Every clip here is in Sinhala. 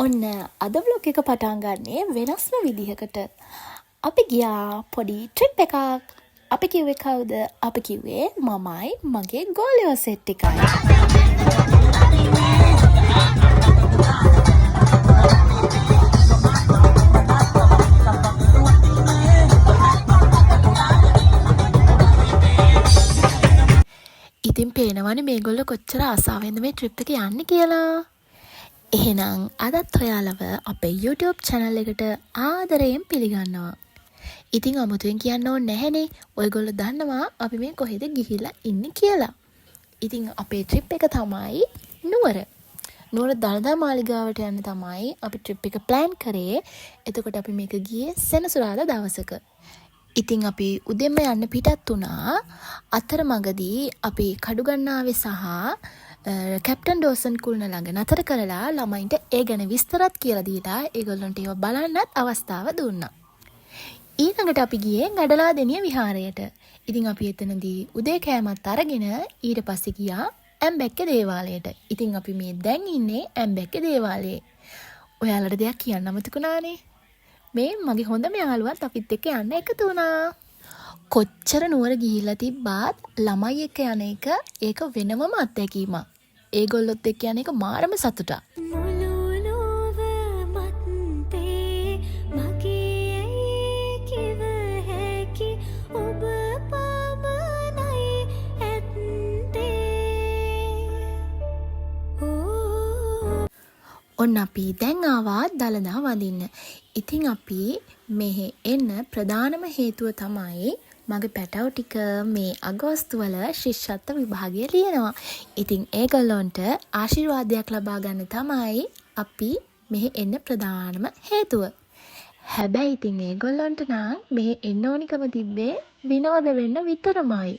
ඔන්න අද vlog එක පටන් ගන්නේ වෙනස්ම විදිහකට. අපි ගියා පොඩි ට්‍රිප් එකක්. අපි කිව්වේ කවුද? අපි කිව්වේ මමයි මගේ ගෝලියෝ සෙට් එකයි. ඉතින් පේනවනේ මේගොල්ලෝ කොච්චර ආසාවෙන්ද මේ ට්‍රිප් එක යන්නේ කියලා. එහෙනම් අදත් ඔයාලව අපේ YouTube channel එකට ආදරයෙන් පිළිගන්නවා. ඉතින් අමුතුවෙන් කියන්න ඕනේ නැහැනේ. ඔයගොල්ලෝ දන්නවා අපි මේ කොහෙද ගිහිල්ලා ඉන්නේ කියලා. ඉතින් අපේ ට්‍රිප් එක තමයි නුවර. නුවර දළදා මාලිගාවට යන්න තමයි අපි ට්‍රිප් එක ප්ලෑන් කරේ. එතකොට අපි මේක ගියේ සෙනසුරාදා දවසක. ඉතින් අපි උදෙන්ම යන්න පිටත් වුණා. අතරමඟදී අපි කඩුගන්නාවේ සහ කැප්ටන් ඩෝසන් කුල්න ළඟ නතර කරලා ළමයින්ට ඒ ගැන විස්තරත් කියලා දීලා ඒගොල්ලන්ට ඒව බලන්නත් අවස්ථාව දුන්නා. ඊළඟට අපි ගියේ ගඩලාදෙණිය විහාරයට. ඉතින් අපි එතනදී උදේ කෑමත් අරගෙන ඊට පස්සේ ගියා ඇම්බැක්කේ දේවාලයට. ඉතින් අපි මේ දැන් ඉන්නේ ඇම්බැක්කේ දේවාලයේ. ඔයාලට දෙයක් කියන්න අමතකුණානේ. මේ මගේ හොඳම යාළුවත් අපිත් එක්ක යන්න එකතු වුණා. කොච්චර නුවර ගිහිල්ලා තිබ්බත් ළමයි එක්ක යන එක ඒක වෙනමම අත්දැකීමක්. ඒගොල්ලොත් එක්ක යන එක මාරම සතුටක්. ඔන්න අපි දැන් ආවා දළදා වඳින්න. ඉතින් අපි මෙහෙ එන්න ප්‍රධානම හේතුව තමයි මගේ පැටව ටික මේ අගෝස්තු වල ශිෂ්‍යත්ව විභාගය ලියනවා. ඉතින් ඒගොල්ලන්ට ආශිර්වාදයක් ලබා ගන්න තමයි අපි මෙහෙ එන්න ප්‍රධානම හේතුව. හැබැයි ඉතින් ඒගොල්ලන්ට නම් මෙහෙ එන්න ඕනිකම තිබ්බේ විනෝද වෙන්න විතරමයි.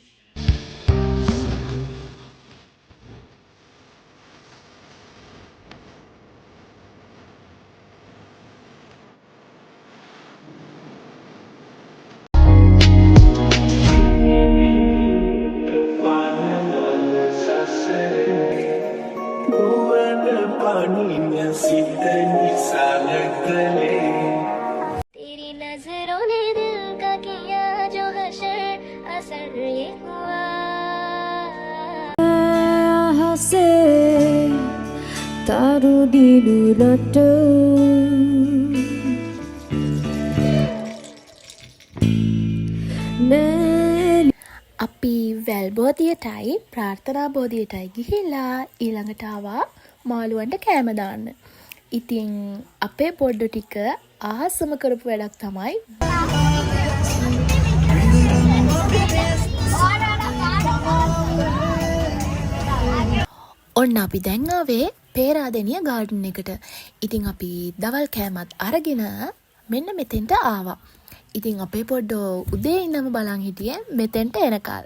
तेरी नजरों ने दिल का किया जो हशर असर ये हुआ हसे तारू दिलु नटो අපි වැල් බෝධියටයි ප්‍රාර්ථනා බෝධියටයි ගිහිල්ලා ඊළඟට ආවා මාළුවන්ට කෑම දාන්න. ඉතින් අපේ පොඩ්ඩු ටික ආසම කරපු වැඩක් තමයි ඔන්න අපි දැන් ආවේ පේරාදෙණිය ගාඩන් එකට. ඉතින් අපි දවල් කෑමත් අරගෙන මෙන්න මෙතෙන්ට ආවා. ඉතින් අපේ පොඩ්ඩෝ උදේ ඉඳන්ම බලන් හිටියේ මෙතෙන්ට එනකල්.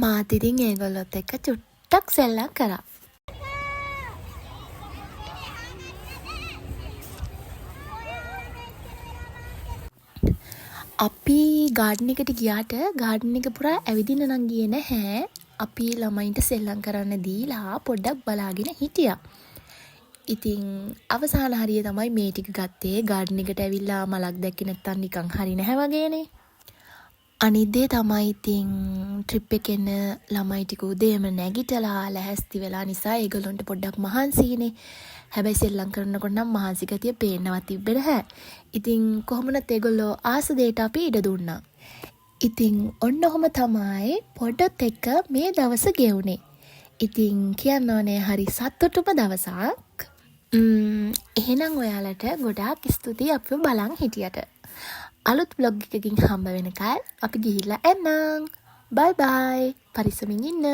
මාත් ඉතින් ඒගොල්ලොත් එක්ක චුට්ටක් සෙල්ලම් කරා. අපි ගාඩන් එකට ගියාට ගාඩන් එක පුරා ඇවිදින්න නම් ගියේ නැහැ. අපි ළමයින්ට සෙල්ලම් කරන්න දීලා පොඩ්ඩක් බලාගෙන හිටියා. ඉතින් අවසාන හරිය තමයි මේ ටික ගත්තේ. ගාඩන් එකට ඇවිල්ලා මලක් දැක්කේ නැත්තම් නිකන් හරි නැහැ වගේනේ. අනිත් දේ තමයි ඉතින් ට්‍රිප් එකෙන් ළමයි ටික උදේම නැගිටලා ලැහැස්ති වෙලා නිසා ඒගොල්ලන්ට පොඩ්ඩක් මහන්සියිනේ. හැබැයි සෙල්ලම් කරනකොට නම් මහන්සි ගතිය පේන්නවත් තිබ්බේ නැහැ. ඉතින් කොහොමනත් ඒගොල්ලෝ ආස දෙයට අපි ඉඩ දුන්නා. ඉතින් ඔන්න ඔහොම තමයි පොඩ්ඩත් එක්ක මේ දවස ගෙවුනේ. ඉතින් කියන්න ඕනේ හරි සතුටුම දවසක්. එහෙනම් ඔයාලට ගොඩාක් ස්තුතියි අපිව බලන් හිටියට. අලුත් vlog එකකින් හම්බ වෙනකල් අපි ගිහිල්ලා එන්නම්. බයි බයි. පරිස්සමින් ඉන්න.